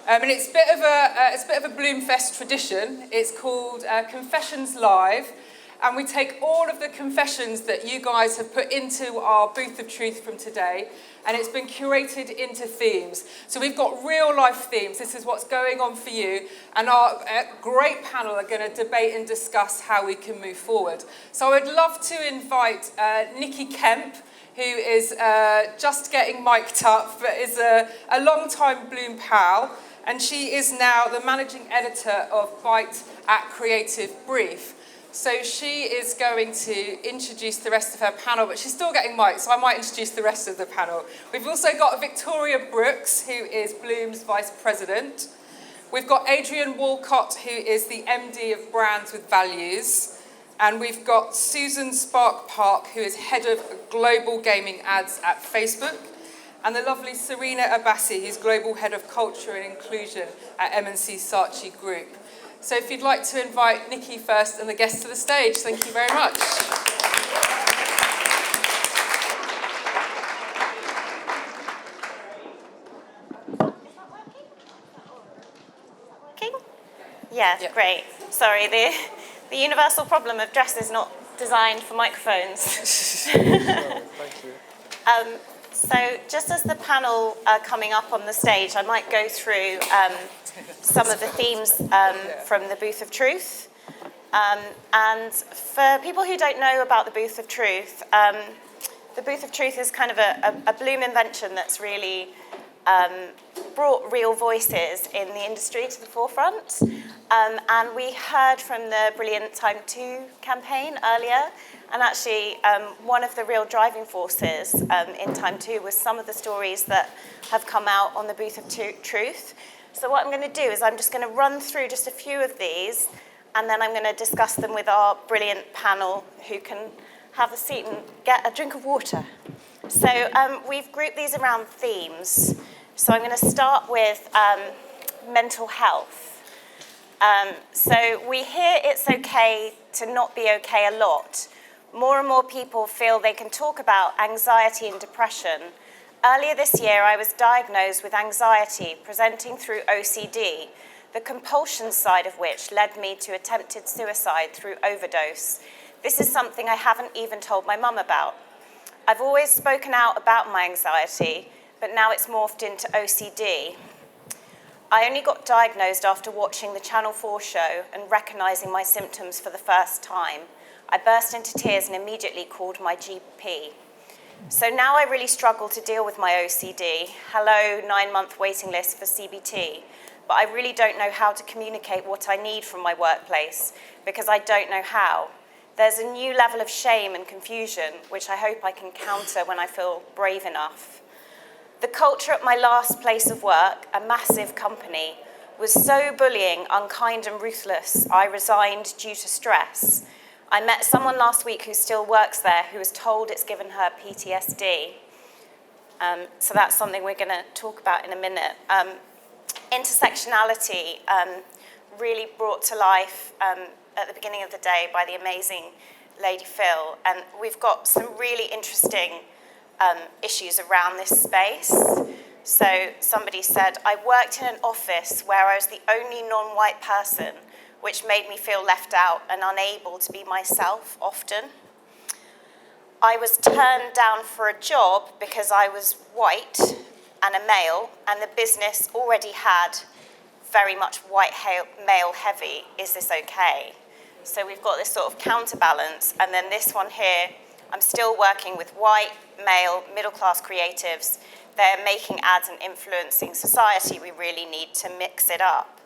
And it's a bit of a BloomFest tradition. It's called Confessions Live. And we take all of the confessions that you guys have put into our Booth of Truth from today, and it's been curated into themes. So we've got real life themes. This is what's going on for you. And our great panel are going to debate and discuss how we can move forward. So I would love to invite Kemp, who is just getting mic'd up, but is a long-time Bloom pal. And she is now the managing editor of Bite at Creative Brief. So she is going to introduce the rest of her panel, but she's still getting mic'd, so I might introduce the rest of the panel. We've also got Victoria Brooks, who is Bloom's Vice President. We've got Adrian Walcott, who is the MD of Brands with Values. And we've got Susan Spark-Park, who is Head of Global Gaming Ads at Facebook. And the lovely Sereena Abbassi, who's Global Head of Culture and Inclusion at M&C Saatchi Group. So if you'd like to invite Nikki first and the guests to the stage, thank you very much. Working? Yeah, great. Sorry, the universal problem of dress is not designed for microphones. Thank you. So just as the panel are coming up on the stage, I might go through some of the themes from the Booth of Truth. And for people who don't know about the Booth of Truth, the Booth of Truth is kind of a Bloom invention that's really brought real voices in the industry to the forefront. And we heard from the brilliant Time 2 campaign earlier. And actually, one of the real driving forces in Time 2 was some of the stories that have come out on the Booth of Truth. So what I'm going to do is I'm just going to run through just a few of these, and then I'm going to discuss them with our brilliant panel, who can have a seat and get a drink of water. So we've grouped these around themes. So I'm going to start with mental health. So we hear it's okay to not be okay a lot. More and more people feel they can talk about anxiety and depression. Earlier this year, I was diagnosed with anxiety presenting through OCD, the compulsion side of which led me to attempted suicide through overdose. This is something I haven't even told my mum about. I've always spoken out about my anxiety, but now it's morphed into OCD. I only got diagnosed after watching the Channel 4 show and recognising my symptoms for the first time. I burst into tears and immediately called my GP. So now I really struggle to deal with my OCD. Hello, 9-month waiting list for CBT. But I really don't know how to communicate what I need from my workplace because I don't know how. There's a new level of shame and confusion, which I hope I can counter when I feel brave enough. The culture at my last place of work, a massive company, was so bullying, unkind and ruthless, I resigned due to stress. I met someone last week who still works there who was told it's given her PTSD. So that's something we're going to talk about in a minute. Intersectionality really brought to life at the beginning of the day by the amazing Lady Phil. And we've got some really interesting issues around this space. So somebody said, I worked in an office where I was the only non-white person, which made me feel left out and unable to be myself often. I was turned down for a job because I was white and a male, and the business already had very much white male heavy. Is this okay? So we've got this sort of counterbalance, and then this one here, I'm still working with white, male, middle-class creatives. They're making ads and influencing society. We really need to mix it up.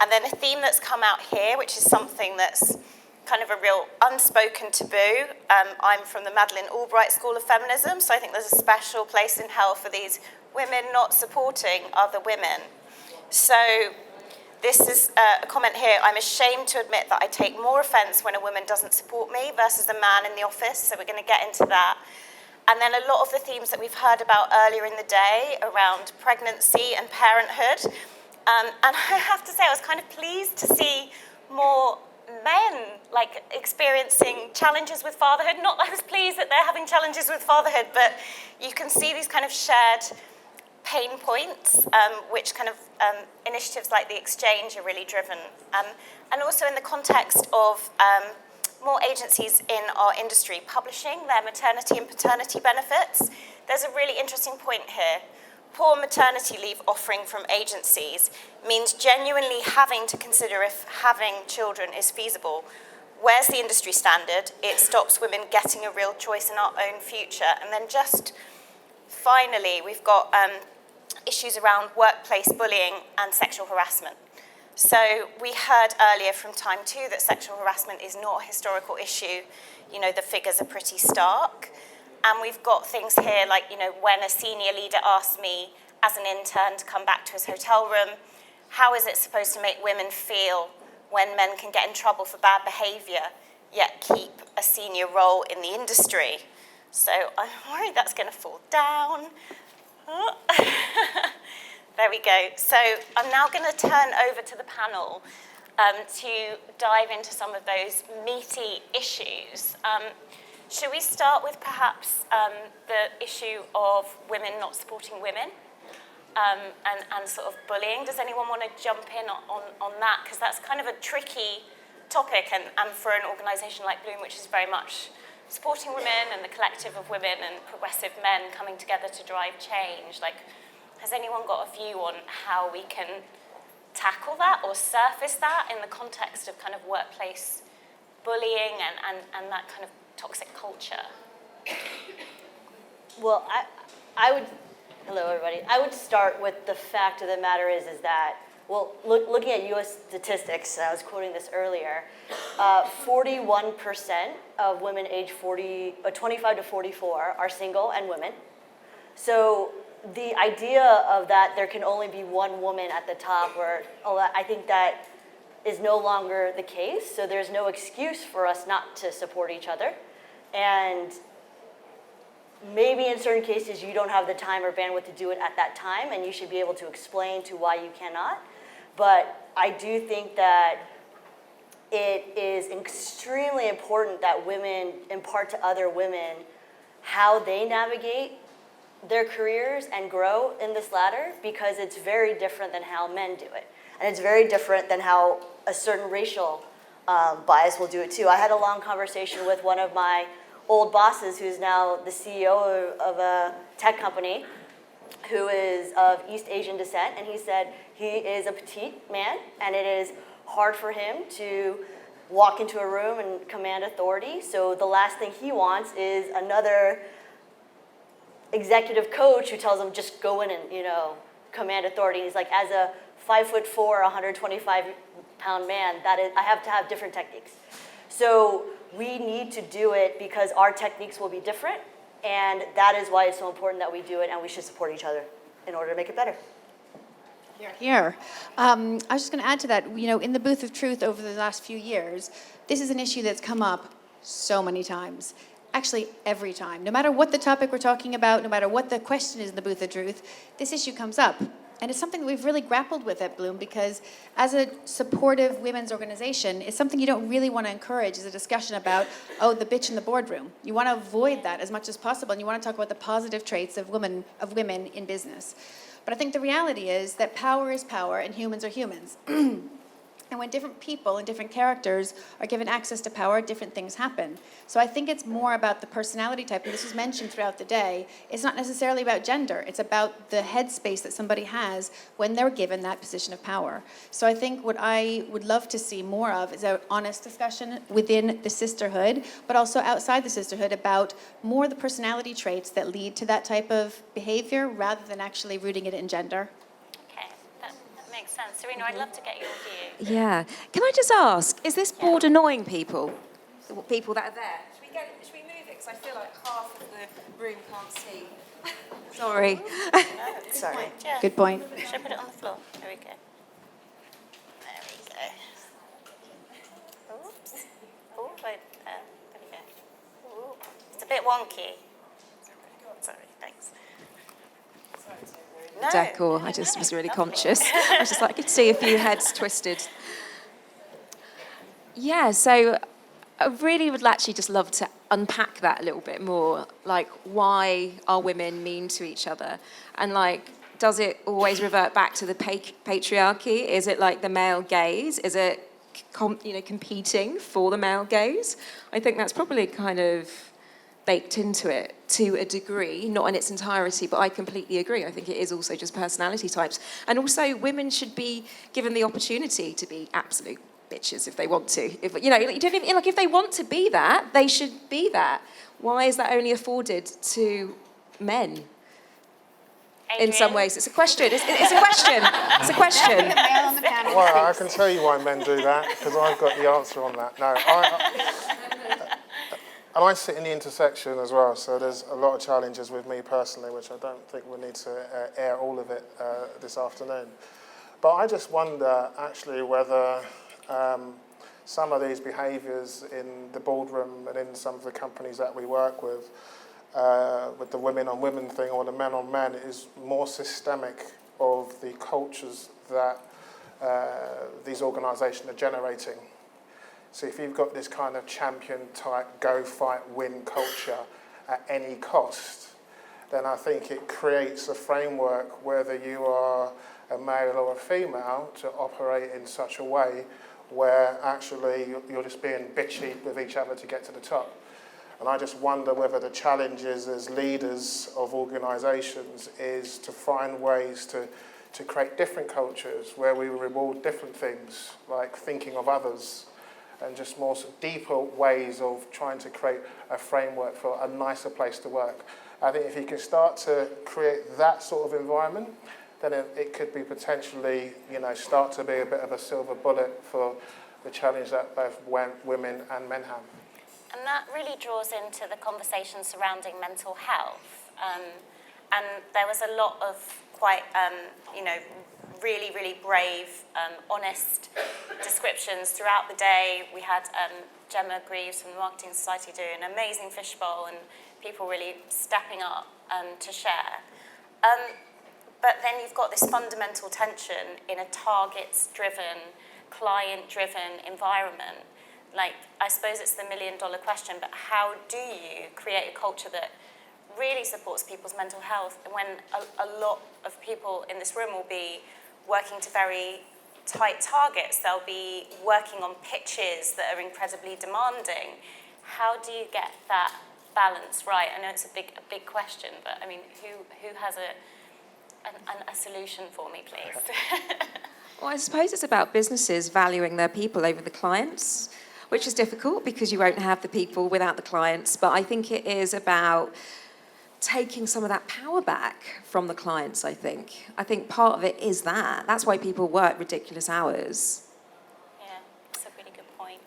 And then a theme that's come out here, which is something that's kind of a real unspoken taboo. I'm from the Madeleine Albright School of Feminism, so I think there's a special place in hell for these women not supporting other women. So this is a comment here. I'm ashamed to admit that I take more offence when a woman doesn't support me versus a man in the office, so we're going to get into that. And then a lot of the themes that we've heard about earlier in the day around pregnancy and parenthood. And I have to say, I was kind of pleased to see more men experiencing challenges with fatherhood. Not that I was pleased that they're having challenges with fatherhood, but you can see these kind of shared pain points, which kind of initiatives like the exchange are really driven. And also in the context of more agencies in our industry publishing their maternity and paternity benefits, there's a really interesting point here. Poor maternity leave offering from agencies means genuinely having to consider if having children is feasible. Where's the industry standard? It stops women getting a real choice in our own future. And then just finally, we've got issues around workplace bullying and sexual harassment. So we heard earlier from Time 2 that sexual harassment is not a historical issue. You know, the figures are pretty stark. And we've got things here like, you know, when a senior leader asked me as an intern to come back to his hotel room, how is it supposed to make women feel when men can get in trouble for bad behavior, yet keep a senior role in the industry? So I'm worried that's going to fall down. Oh. There we go. So I'm now going to turn over to the panel to dive into some of those meaty issues. Should we start with perhaps the issue of women not supporting women and sort of bullying? Does anyone want to jump in on that? Because that's kind of a tricky topic, and for an organisation like Bloom, which is very much supporting women and the collective of women and progressive men coming together to drive change. Like, has anyone got a view on how we can tackle that or surface that in the context of kind of workplace bullying and that kind of toxic culture? Well, I would, hello everybody. I would start with the fact of the matter is that, well, looking at US statistics, I was quoting this earlier, 41% of women aged 25 to 44 are single and women. So the idea of that there can only be one woman at the top, I think that is no longer the case. So there's no excuse for us not to support each other. And maybe in certain cases you don't have the time or bandwidth to do it at that time, and you should be able to explain to why you cannot. But I do think that it is extremely important that women impart to other women how they navigate their careers and grow in this ladder, because it's very different than how men do it. And it's very different than how a certain racial bias will do it too. I had a long conversation with one of my old bosses who's now the CEO of a tech company who is of East Asian descent, and he said he is a petite man and it is hard for him to walk into a room and command authority. So the last thing he wants is another executive coach who tells him just go in and, command authority. He's like, as a 5'4", 125-pound man, I have to have different techniques. So we need to do it because our techniques will be different, and that is why it's so important that we do it, and we should support each other in order to make it better. Here. I was just going to add to that, in the Booth of Truth over the last few years, this is an issue that's come up so many times. Actually, every time. No matter what the topic we're talking about, no matter what the question is in the Booth of Truth, this issue comes up. And it's something that we've really grappled with at Bloom, because as a supportive women's organization, it's something you don't really want to encourage is a discussion about, the bitch in the boardroom. You want to avoid that as much as possible, and you want to talk about the positive traits of women in business. But I think the reality is that power is power and humans are humans. And when different people and different characters are given access to power, different things happen. So I think it's more about the personality type, and this was mentioned throughout the day. It's not necessarily about gender. It's about the headspace that somebody has when they're given that position of power. So I think what I would love to see more of is an honest discussion within the sisterhood, but also outside the sisterhood about more the personality traits that lead to that type of behavior rather than actually rooting it in gender. Makes sense. Sereena, I'd love to get your view. Yeah. Can I just ask, is this board annoying people? The people that are there? Should we move it? Because I feel like half of the room can't see. Sorry. Sorry. Yeah. Good point. Should I put it on the floor? There we go. There we go. Oops. Oh, right there. There we go. Ooh. It's a bit wonky. Sorry, thanks. No. Decor. I just was really conscious. I was just like, I could see a few heads twisted. Yeah, so I really would actually just love to unpack that a little bit more. Like, why are women mean to each other? And does it always revert back to the patriarchy? Is it like the male gaze? Is it competing for the male gaze? I think that's probably kind of baked into it to a degree, not in its entirety, but I completely agree. I think it is also just personality types. And also women should be given the opportunity to be absolute bitches if they want to. If if they want to be that, they should be that. Why is that only afforded to men? Adrian? In some ways, it's a question. It's a question. It's a question. Male on the panel. Well, I can tell you why men do that, because I've got the answer on that. No, and I sit in the intersection as well, so there's a lot of challenges with me personally, which I don't think we need to air all of it this afternoon. But I just wonder, actually, whether some of these behaviours in the boardroom and in some of the companies that we work with the women on women thing or the men on men is more systemic of the cultures that these organisations are generating. So if you've got this kind of champion type go fight win culture at any cost, then I think it creates a framework, whether you are a male or a female, to operate in such a way where actually you're just being bitchy with each other to get to the top. And I just wonder whether the challenges as leaders of organisations is to find ways to create different cultures where we reward different things, like thinking of others, and just more sort of deeper ways of trying to create a framework for a nicer place to work. I think if you can start to create that sort of environment, then it could be potentially, start to be a bit of a silver bullet for the challenge that both women and men have. And that really draws into the conversation surrounding mental health. And there was a lot of quite, really, really brave, honest descriptions throughout the day. We had Gemma Greaves from the Marketing Society do an amazing fishbowl, and people really stepping up to share. But then you've got this fundamental tension in a targets-driven, client-driven environment. Like, I suppose it's the million-dollar question, but how do you create a culture that really supports people's mental health when a lot of people in this room will be working to very tight targets? They'll be working on pitches that are incredibly demanding. How do you get that balance right? I know it's a big question, but I mean, who has a solution for me, please? Well, I suppose it's about businesses valuing their people over the clients, which is difficult because you won't have the people without the clients. But I think it is about taking some of that power back from the clients, I think. I think part of it is that. That's why people work ridiculous hours. Yeah, that's a really good point.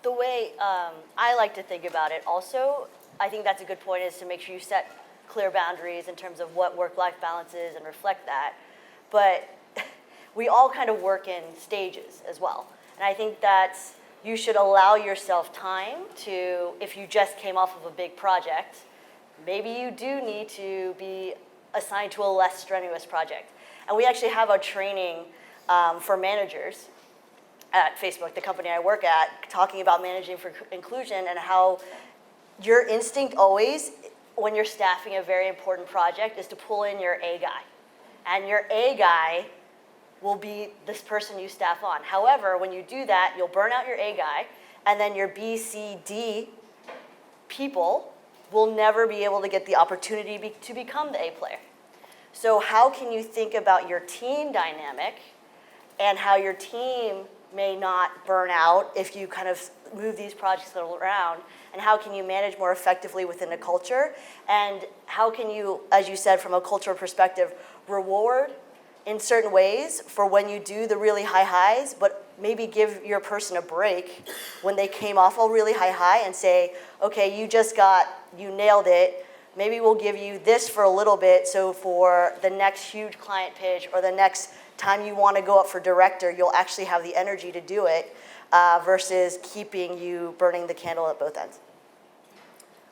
The way I like to think about it also, I think that's a good point, is to make sure you set clear boundaries in terms of what work-life balance is and reflect that. But we all kind of work in stages as well. And I think that you should allow yourself time to, if you just came off of a big project, maybe you do need to be assigned to a less strenuous project. And we actually have a training for managers at Facebook, the company I work at, talking about managing for inclusion and how your instinct always, when you're staffing a very important project, is to pull in your A guy. And your A guy will be this person you staff on. However, when you do that, you'll burn out your A guy, and then your B, C, D people will never be able to get the opportunity to become the A player. So how can you think about your team dynamic and how your team may not burn out if you kind of move these projects around, and how can you manage more effectively within a culture, and how can you, as you said, from a cultural perspective, reward in certain ways for when you do the really high highs, but maybe give your person a break when they came off a really high and say, okay, you nailed it. Maybe we'll give you this for a little bit, so for the next huge client pitch or the next time you want to go up for director, you'll actually have the energy to do it versus keeping you burning the candle at both ends.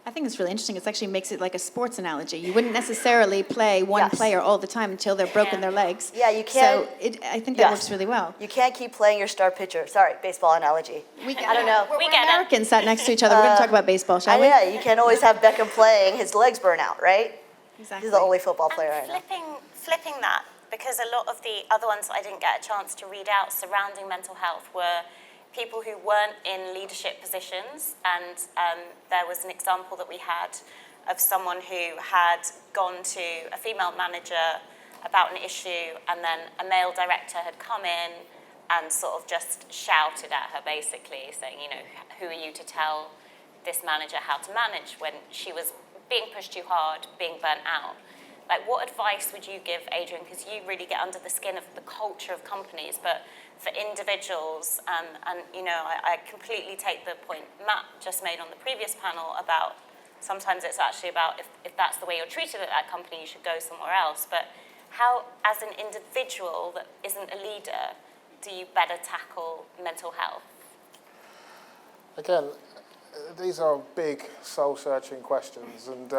I think it's really interesting. It actually makes it like a sports analogy. You wouldn't necessarily play one player all the time until they're broken their legs. Yeah, you can't. So I think that works really well. You can't keep playing your star pitcher. Sorry, baseball analogy. I don't know. We We're get Americans sat next to each other. We're going to talk about baseball, shall we? Yeah, you can't always have Beckham playing. His legs burn out, right? Exactly. He's the only football player I And know. flipping that, because a lot of the other ones that I didn't get a chance to read out surrounding mental health were people who weren't in leadership positions, and there was an example that we had of someone who had gone to a female manager about an issue, and then a male director had come in and sort of just shouted at her, basically saying, you know, who are you to tell this manager how to manage, when she was being pushed too hard, being burnt out. Like, what advice would you give, Adrian? Because you really get under the skin of the culture of companies, but for individuals, and you know, I completely take the point Matt just made on the previous panel about sometimes it's actually about if that's the way you're treated at that company, you should go somewhere else. But how, as an individual that isn't a leader, do you better tackle mental health? Again, these are big soul-searching questions, and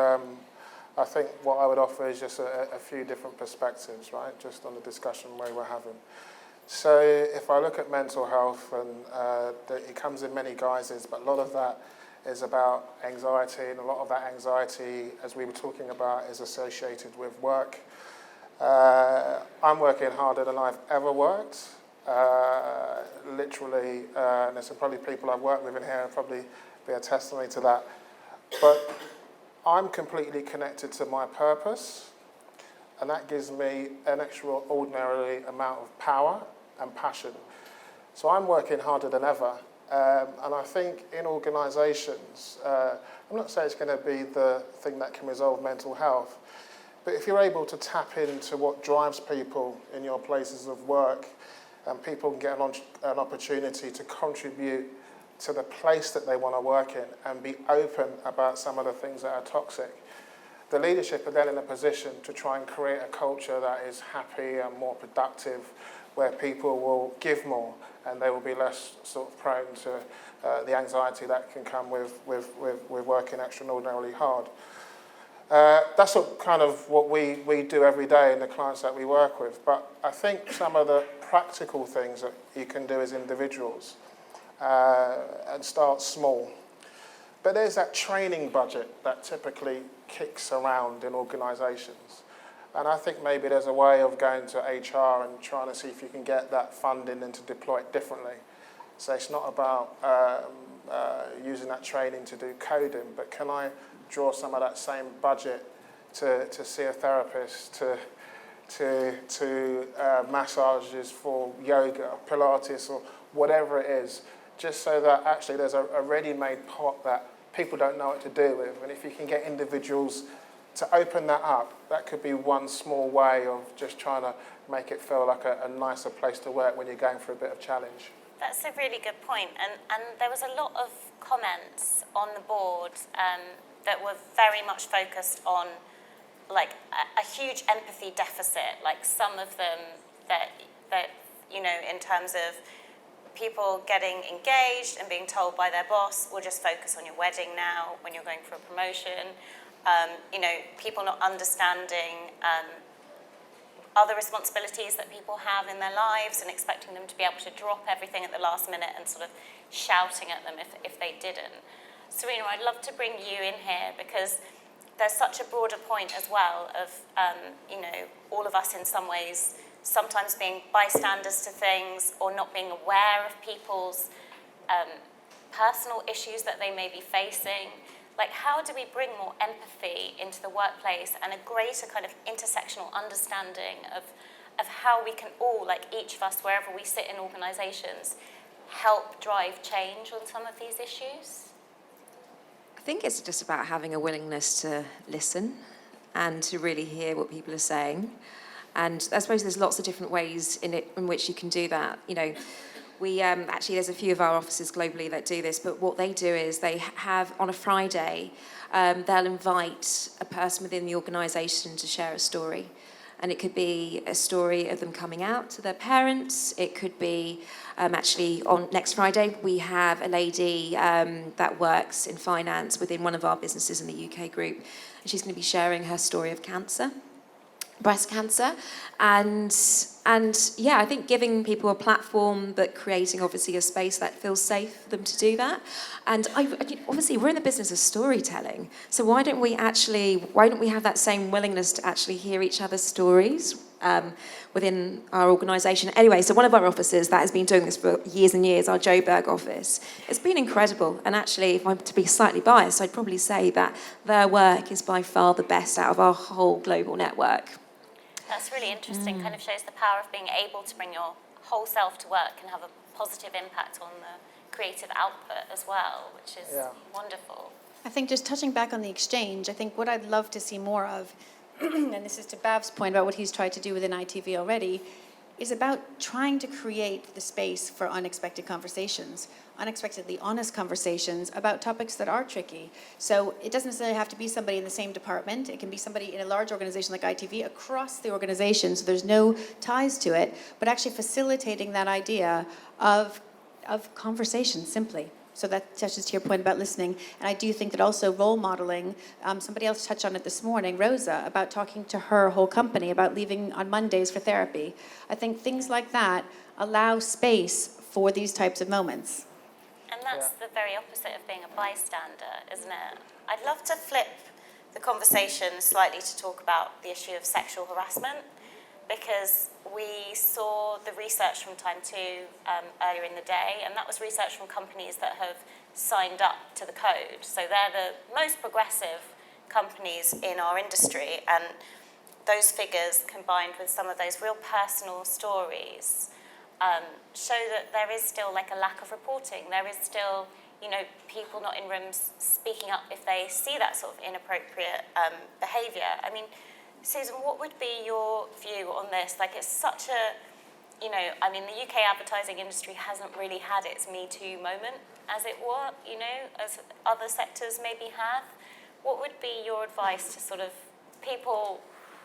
I think what I would offer is just a few different perspectives, right, just on the discussion we were having. So if I look at mental health, and it comes in many guises, but a lot of that is about anxiety, and a lot of that anxiety, as we were talking about, is associated with work. I'm working harder than I've ever worked, literally, and there's probably people I've worked with in here and probably be a testimony to that. But I'm completely connected to my purpose, and that gives me an extraordinary amount of power and passion. So I'm working harder than ever, and I think in organisations, I'm not saying it's going to be the thing that can resolve mental health, but if you're able to tap into what drives people in your places of work, and people can get an opportunity to contribute to the place that they want to work in and be open about some of the things that are toxic, the leadership are then in a position to try and create a culture that is happy and more productive, where people will give more and they will be less sort of prone to the anxiety that can come with working extraordinarily hard. That's kind of what we do every day in the clients that we work with. But I think some of the practical things that you can do as individuals, and start small. But there's that training budget that typically kicks around in organisations. And I think maybe there's a way of going to HR and trying to see if you can get that funding and to deploy it differently. So it's not about using that training to do coding, but can I draw some of that same budget to see a therapist, to massages for yoga, Pilates, or whatever it is, just so that actually there's a ready-made pot that people don't know what to do with. And if you can get individuals to open that up, that could be one small way of just trying to make it feel like a nicer place to work when you're going through a bit of challenge. That's a really good point. And there was a lot of comments on the board that were very much focused on like a huge empathy deficit, like some of them that you know, in terms of people getting engaged and being told by their boss, we'll just focus on your wedding now when you're going for a promotion. You know, people not understanding other responsibilities that people have in their lives and expecting them to be able to drop everything at the last minute and sort of shouting at them if they didn't. Sereena, I'd love to bring you in here because there's such a broader point as well of, you know, all of us in some ways sometimes being bystanders to things or not being aware of people's personal issues that they may be facing. Like, how do we bring more empathy into the workplace and a greater kind of intersectional understanding of how we can all, like each of us, wherever we sit in organisations, help drive change on some of these issues? I think it's just about having a willingness to listen and to really hear what people are saying. And I suppose there's lots of different ways in which you can do that. You know, we actually, there's a few of our offices globally that do this, but what they do is they have, on a Friday, they'll invite a person within the organisation to share a story. And it could be a story of them coming out to their parents. It could be, actually, on next Friday, we have a lady that works in finance within one of our businesses in the UK group. And she's going to be sharing her story of cancer. breast cancer, and yeah, I think giving people a platform, but creating obviously a space that feels safe for them to do that. And obviously we're in the business of storytelling, so why don't we have that same willingness to actually hear each other's stories within our organisation? Anyway, so one of our offices that has been doing this for years and years, our Joburg office, it's been incredible. And actually, if I'm to be slightly biased, I'd probably say that their work is by far the best out of our whole global network. That's really interesting. Kind of shows the power of being able to bring your whole self to work and have a positive impact on the creative output as well, which is wonderful. I think just touching back on the exchange, I think what I'd love to see more of, and this is to Bav's point about what he's tried to do within ITV already, is about trying to create the space for unexpected conversations, unexpectedly honest conversations about topics that are tricky. So it doesn't necessarily have to be somebody in the same department. It can be somebody in a large organization like ITV across the organization, so there's no ties to it, but actually facilitating that idea of conversation simply. So that touches to your point about listening. And I do think that also role modeling, somebody else touched on it this morning, Rosa, about talking to her whole company about leaving on Mondays for therapy. I think things like that allow space for these types of moments. And that's the very opposite of being a bystander, isn't it? I'd love to flip the conversation slightly to talk about the issue of sexual harassment, because we saw the research from Time 2 earlier in the day, and that was research from companies that have signed up to the code. So they're the most progressive companies in our industry, and those figures combined with some of those real personal stories show that there is still like a lack of reporting. There is still, people not in rooms speaking up if they see that sort of inappropriate behaviour. I mean, Susan, what would be your view on this? Like, it's such a, the UK advertising industry hasn't really had its Me Too moment, as it were, as other sectors maybe have. What would be your advice to sort of people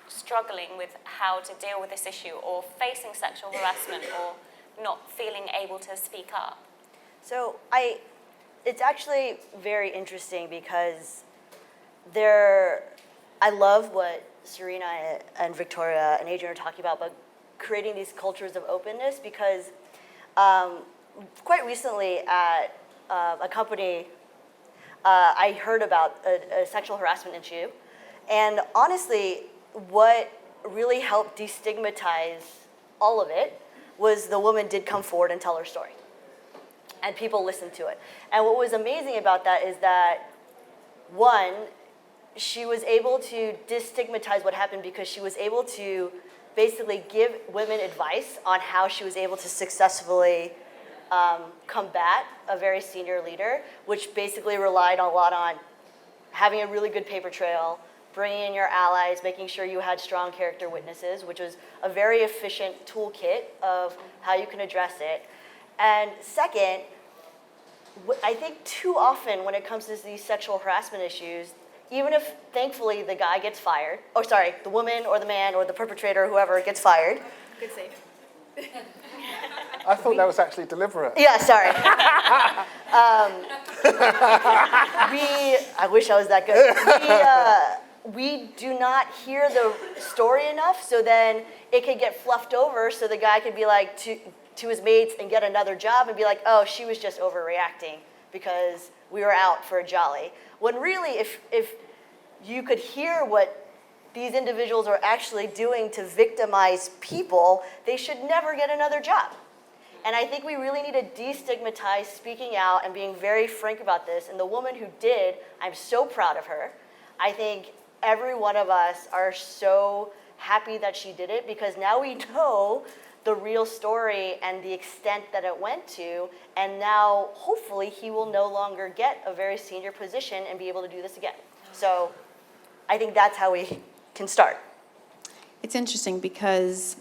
struggling with how to deal with this issue, or facing sexual harassment, or not feeling able to speak up? So it's actually very interesting because I love what Sereena and Victoria and Adrian are talking about creating these cultures of openness, because quite recently at a company, I heard about a sexual harassment issue, and honestly, what really helped destigmatize all of it was the woman did come forward and tell her story, and people listened to it. And what was amazing about that is that, one, she was able to destigmatize what happened because she was able to basically give women advice on how she was able to successfully combat a very senior leader, which basically relied a lot on having a really good paper trail, bringing in your allies, making sure you had strong character witnesses, which was a very efficient toolkit of how you can address it. And second, I think too often when it comes to these sexual harassment issues, even if, thankfully, the guy gets fired, the woman or the man or the perpetrator or whoever gets fired. Good save. I thought that was actually deliberate. Yeah, sorry. I wish I was that good. We do not hear the story enough, so then it could get fluffed over, so the guy could be like to his mates and get another job and be like, oh, she was just overreacting because we were out for a jolly. When really, if you could hear what these individuals are actually doing to victimize people, they should never get another job. And I think we really need to destigmatize speaking out and being very frank about this. And the woman who did, I'm so proud of her. I think every one of us are so happy that she did it, because now we know the real story and the extent that it went to, and now hopefully he will no longer get a very senior position and be able to do this again. So I think that's how we can start. It's interesting because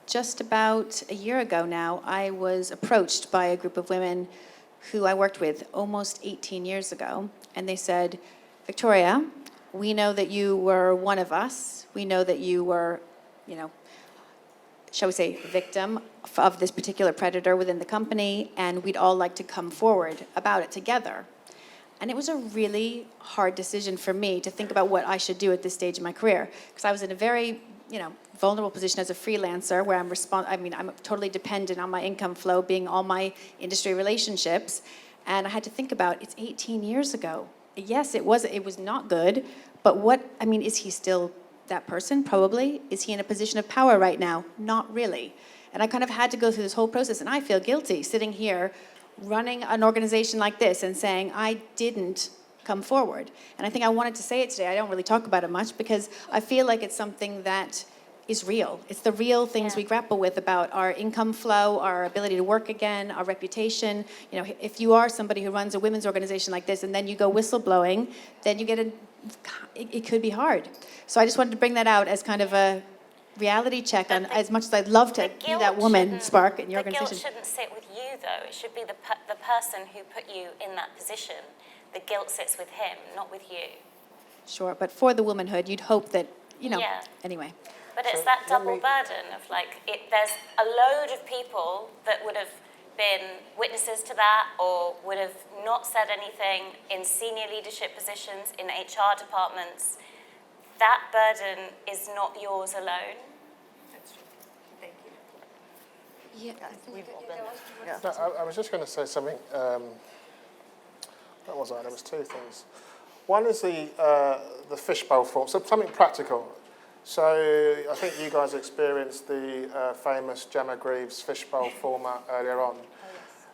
just about a year ago now, I was approached by a group of women who I worked with almost 18 years ago, and they said, Victoria, we know that you were one of us. We know that you were, shall we say, victim of this particular predator within the company, and we'd all like to come forward about it together. And it was a really hard decision for me to think about what I should do at this stage in my career, because I was in a very vulnerable position as a freelancer where I'm totally dependent on my income flow being all my industry relationships. And I had to think about, it's 18 years ago. Yes, it was not good, but is he still that person? Probably. Is he in a position of power right now? Not really. And I kind of had to go through this whole process, and I feel guilty sitting here running an organization like this and saying I didn't come forward. And I think I wanted to say it today. I don't really talk about it much because I feel like it's something that is real. It's the real things we grapple with about our income flow, our ability to work again, our reputation. If you are somebody who runs a women's organization like this and then you go whistleblowing, then you get it could be hard. So I just wanted to bring that out as kind of a reality check on, as much as I'd love to be that woman, Spark, in your organization. The guilt shouldn't sit with you, though. It should be the person who put you in that position. The guilt sits with him, not with you. Sure, but for the womanhood, you'd hope that, anyway. But it's that double burden of there's a load of people that would have been witnesses to that or would have not said anything in senior leadership positions, in HR departments. That burden is not yours alone. That's true. Thank you. Yeah, We've all been there. No, I was just going to say something. What was I? There was two things. One is the fishbowl form, so something practical. So I think you guys experienced the famous Gemma Greaves fishbowl format earlier on.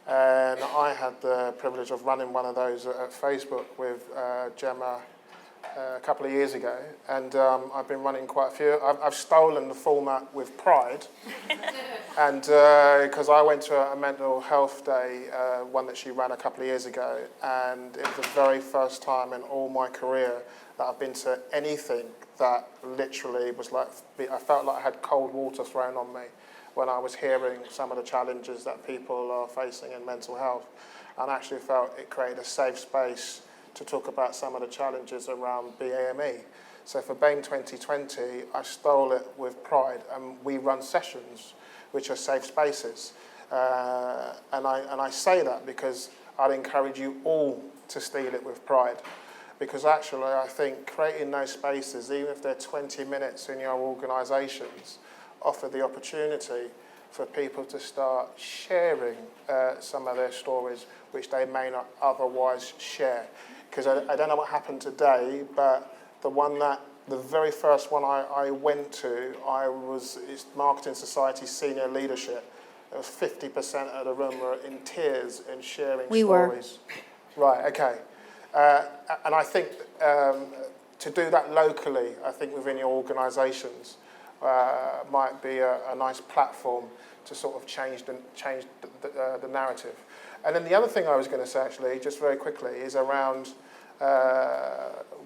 And I had the privilege of running one of those at Facebook with Gemma a couple of years ago, and I've been running quite a few. I've stolen the format with pride, and because I went to a mental health day, one that she ran a couple of years ago, and it was the very first time in all my career that I've been to anything that literally was like, I felt like I had cold water thrown on me when I was hearing some of the challenges that people are facing in mental health, and I actually felt it created a safe space to talk about some of the challenges around BAME. So for BAME 2020, I stole it with pride, and we run sessions which are safe spaces. And I say that because I'd encourage you all to steal it with pride. Because actually, I think creating those spaces, even if they're 20 minutes in your organisations, offer the opportunity for people to start sharing some of their stories which they may not otherwise share. Because I don't know what happened today, but the very first one I went to, it's Marketing Society Senior Leadership. There was 50% of the room were in tears and sharing stories. Right, okay. And I think to do that locally, I think within your organisations, might be a nice platform to sort of change the narrative. And then the other thing I was going to say, actually, just very quickly, is around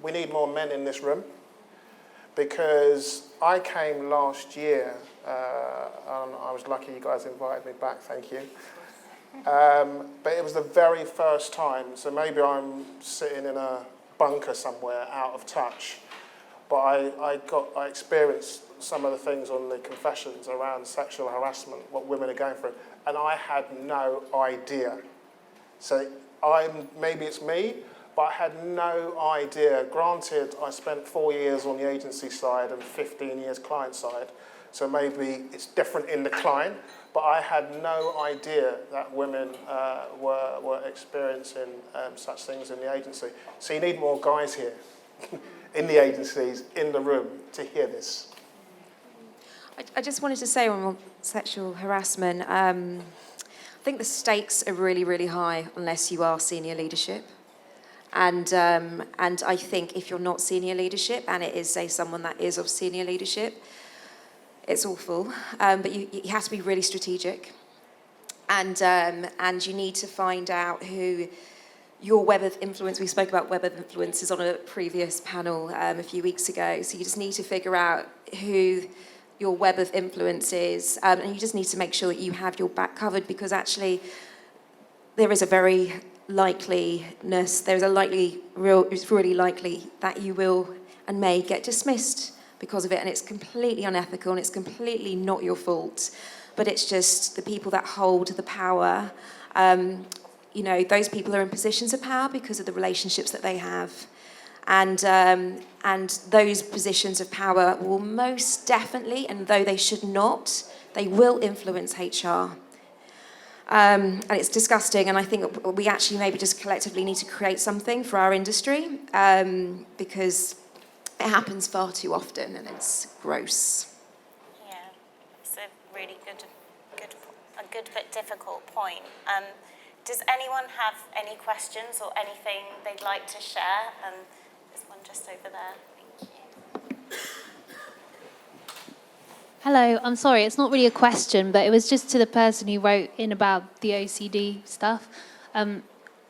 we need more men in this room, because I came last year, and I was lucky you guys invited me back, thank you. But it was the very first time, so maybe I'm sitting in a bunker somewhere out of touch, but I experienced some of the things on the confessions around sexual harassment, what women are going through, and I had no idea. So maybe it's me, but I had no idea. Granted, I spent 4 years on the agency side and 15 years client side, so maybe it's different in the client, but I had no idea that women were experiencing such things in the agency. So you need more guys here, in the agencies, in the room, to hear this. I just wanted to say on sexual harassment, I think the stakes are really, really high unless you are senior leadership. And I think if you're not senior leadership, and it is, say, someone that is of senior leadership, it's awful. But you have to be really strategic. And you need to find out who your web of influence, we spoke about web of influences on a previous panel a few weeks ago, so you just need to figure out who your web of influence is, and you just need to make sure that you have your back covered, because actually there is a very likeliness, it's really likely that you will and may get dismissed because of it, and it's completely unethical and it's completely not your fault, but it's just the people that hold the power. Those people are in positions of power because of the relationships that they have, And those positions of power will most definitely, and though they should not, they will influence HR. And it's disgusting, and I think we actually maybe just collectively need to create something for our industry, because it happens far too often and it's gross. Yeah, it's a really good but difficult point. Does anyone have any questions or anything they'd like to share? There's one just over there. Thank you. Hello, I'm sorry, it's not really a question, but it was just to the person who wrote in about the OCD stuff.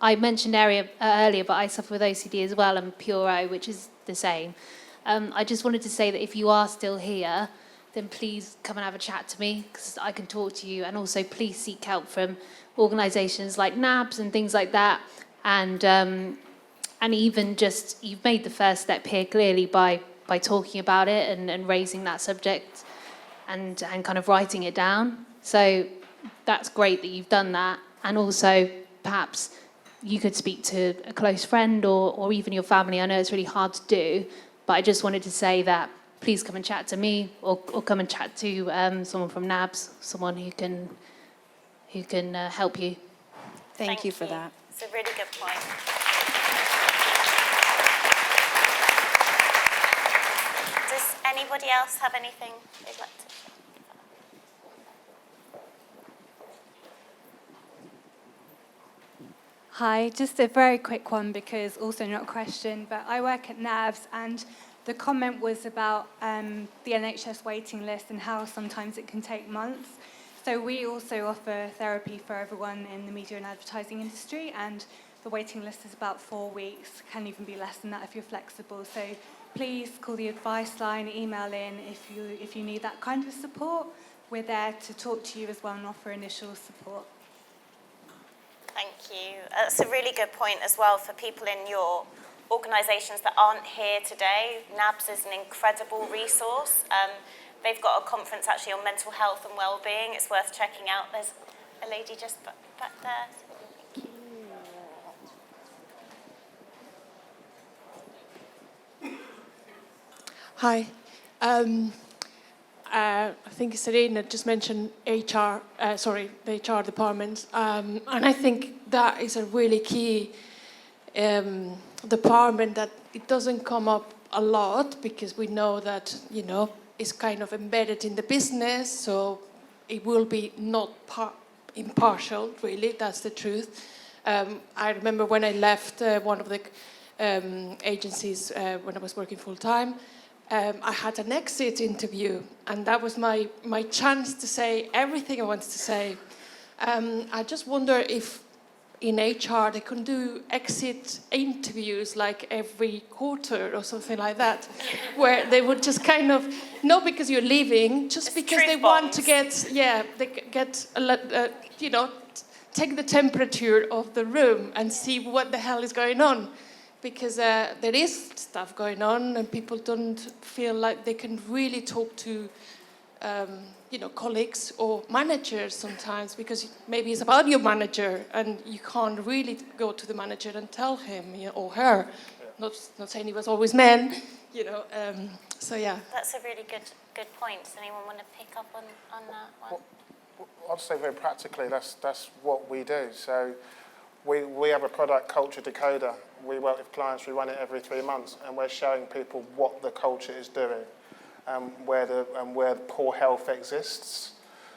I mentioned earlier, but I suffer with OCD as well, and pure O, which is the same. I just wanted to say that if you are still here, then please come and have a chat to me, because I can talk to you, and also please seek help from organisations like NABS and things like that, and even just, you've made the first step here clearly by talking about it and raising that subject and kind of writing it down. So that's great that you've done that, and also perhaps you could speak to a close friend or even your family. I know it's really hard to do, but I just wanted to say that please come and chat to me, or come and chat to someone from NABS, someone who can help you. Thank you for that. It's a really good point. Does anybody else have anything they'd like to say? Hi, just a very quick one, because also not a question, but I work at NABS, and the comment was about the NHS waiting list and how sometimes it can take months. So we also offer therapy for everyone in the media and advertising industry, and the waiting list is about 4 weeks, can even be less than that if you're flexible. So please call the advice line, email in if you need that kind of support. We're there to talk to you as well and offer initial support. Thank you. That's a really good point as well for people in your organisations that aren't here today. NABS is an incredible resource. They've got a conference actually on mental health and well-being. It's worth checking out. There's a lady just back there. Thank you. Hi. I think Sereena just mentioned the HR department, and I think that is a really key department that it doesn't come up a lot, because we know that, it's kind of embedded in the business, so it will be not impartial, really, that's the truth. I remember when I left one of the agencies when I was working full-time, I had an exit interview, and that was my chance to say everything I wanted to say. I just wonder if in HR they can do exit interviews like every quarter or something like that, where they would just kind of, not because you're leaving, just because they want to take the temperature of the room and see what the hell is going on. Because there is stuff going on, and people don't feel like they can really talk to, colleagues or managers sometimes, because maybe it's about your manager, and you can't really go to the manager and tell him or her. Yeah. Not saying it was always men, So yeah. That's a really good point. Does anyone want to pick up on that one? Well, I'd say very practically, that's what we do. So we have a product culture decoder. We work with clients, we run it every 3 months, and we're showing people what the culture is doing, where poor health exists,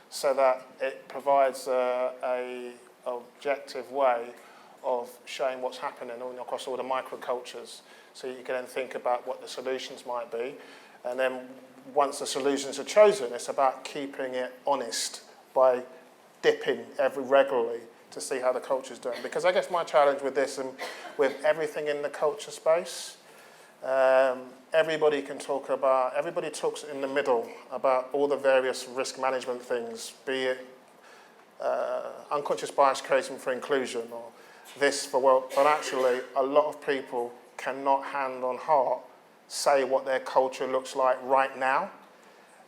so that it provides a objective way of showing what's happening across all the microcultures. So you can then think about what the solutions might be, and then once the solutions are chosen, it's about keeping it honest by dipping regularly to see how the culture's doing. Because I guess my challenge with this, and with everything in the culture space, everybody talks in the middle about all the various risk management things, be it unconscious bias creating for inclusion, or this for well, but actually a lot of people cannot hand on heart say what their culture looks like right now.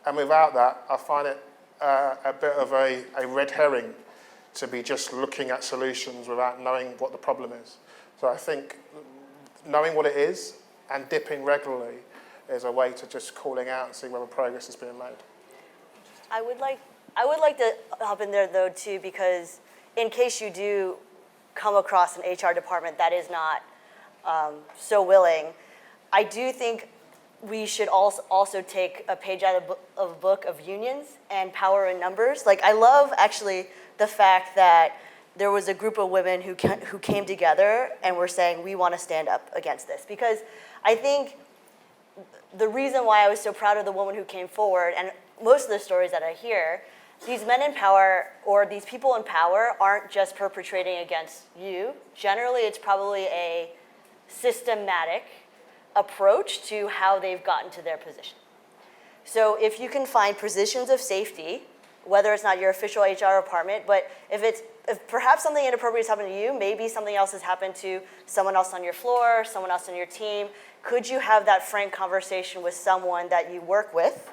And without that, I find it a bit of a red herring to be just looking at solutions without knowing what the problem is. So I think knowing what it is and dipping regularly is a way to just calling out and seeing whether progress is being made. I would like to hop in there though too, because in case you do come across an HR department that is not so willing, I do think we should also take a page out of a book of unions and power in numbers. Like, I love actually the fact that there was a group of women who came together and were saying, we want to stand up against this. Because I think the reason why I was so proud of the woman who came forward, and most of the stories that I hear, these men in power or these people in power aren't just perpetrating against you. Generally, it's probably a systematic approach to how they've gotten to their position. So if you can find positions of safety, whether it's not your official HR department, but if perhaps something inappropriate has happened to you, maybe something else has happened to someone else on your floor, someone else on your team, could you have that frank conversation with someone that you work with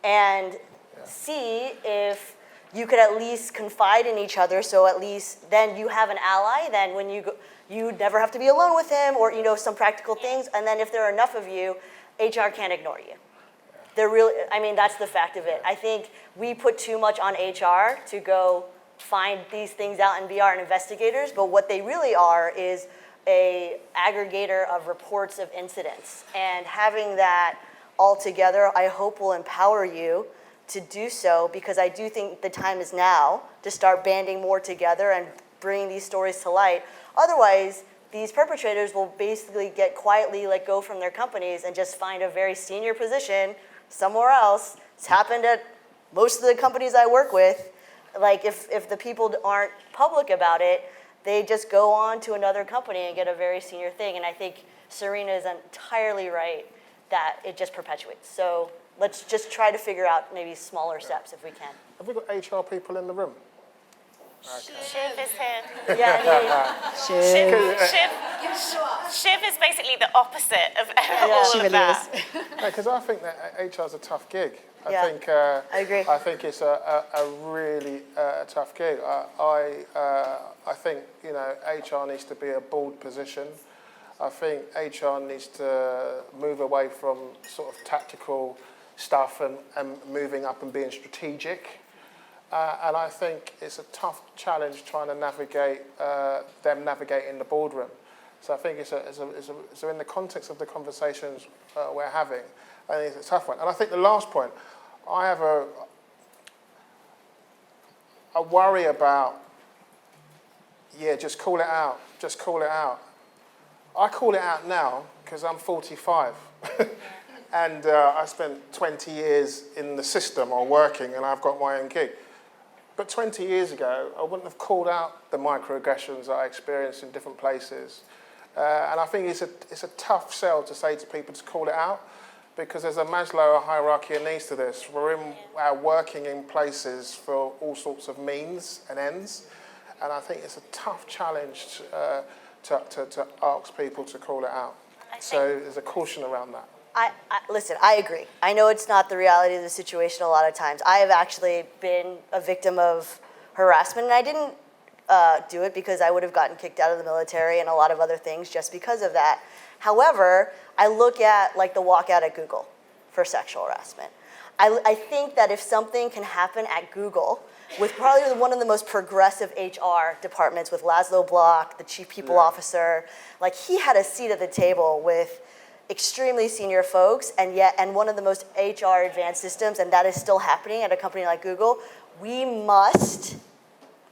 and see if you could at least confide in each other, so at least then you have an ally, then when you go, you never have to be alone with him, or some practical things, and then if there are enough of you, HR can't ignore you. That's the fact of it. I think we put too much on HR to go find these things out and be our investigators, but what they really are is a aggregator of reports of incidents. And having that all together, I hope will empower you to do so, because I do think the time is now to start banding more together and bringing these stories to light. Otherwise, these perpetrators will basically get quietly let go from their companies and just find a very senior position somewhere else. It's happened at most of the companies I work with. Like, if the people aren't public about it, they just go on to another company and get a very senior thing. And I think Sereena is entirely right that it just perpetuates. So let's just try to figure out maybe smaller steps if we can. Have we got HR people in the room? Shiv is here. Yeah, Shiv is basically the opposite of all of that. Because I think that HR is a tough gig. I agree. I think it's a really tough gig. I think HR needs to be a board position. I think HR needs to move away from sort of tactical stuff and moving up and being strategic. And I think it's a tough challenge trying to navigate them navigating the boardroom. So I think so in the context of the conversations we're having, I think it's a tough one. And I think the last point, I have a worry about, just call it out, just call it out. I call it out now because I'm 45. And I spent 20 years in the system or working, and I've got my own gig. But 20 years ago, I wouldn't have called out the microaggressions that I experienced in different places. And I think it's a tough sell to say to people to call it out, because there's a Maslow hierarchy of needs to this. We're working in places for all sorts of means and ends. And I think it's a tough challenge to ask people to call it out. So there's a caution around that. Listen, I agree. I know it's not the reality of the situation a lot of times. I have actually been a victim of harassment, and I didn't do it because I would have gotten kicked out of the military and a lot of other things just because of that. However, I look at like the walkout at Google for sexual harassment. I think that if something can happen at Google with probably one of the most progressive HR departments, with Laszlo Block, the chief people officer, like he had a seat at the table with extremely senior folks, and one of the most HR advanced systems, and that is still happening at a company like Google. We must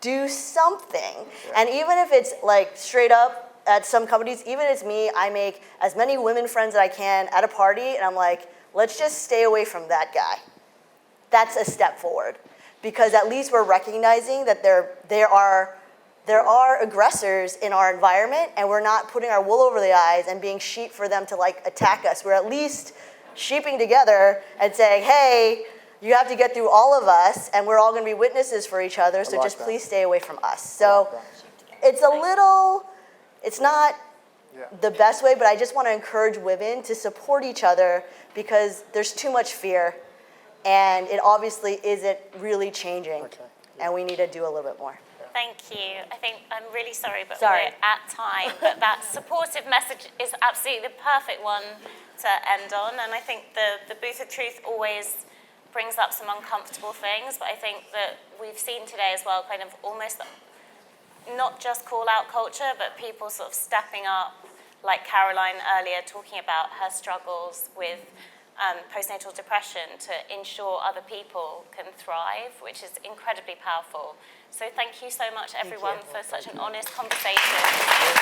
do something. And even if it's like straight up at some companies, even if it's me, I make as many women friends as I can at a party, and I'm like, let's just stay away from that guy. That's a step forward, because at least we're recognizing that there are aggressors in our environment, and we're not putting our wool over the eyes and being sheep for them to like attack us. We're at least sheeping together and saying, hey, you have to get through all of us, and we're all going to be witnesses for each other, so just please stay away from us. So it's not the best way, but I just want to encourage women to support each other, because there's too much fear, and it obviously isn't really changing, and we need to do a little bit more. Thank you. I think I'm really sorry, but Sorry. we're at time. But that supportive message is absolutely the perfect one to end on. And I think the Booth of Truth always brings up some uncomfortable things. But I think that we've seen today as well, kind of almost not just call out culture, but people sort of stepping up, like Caroline earlier, talking about her struggles with postnatal depression to ensure other people can thrive, which is incredibly powerful. So thank you so much, everyone, for such an honest conversation.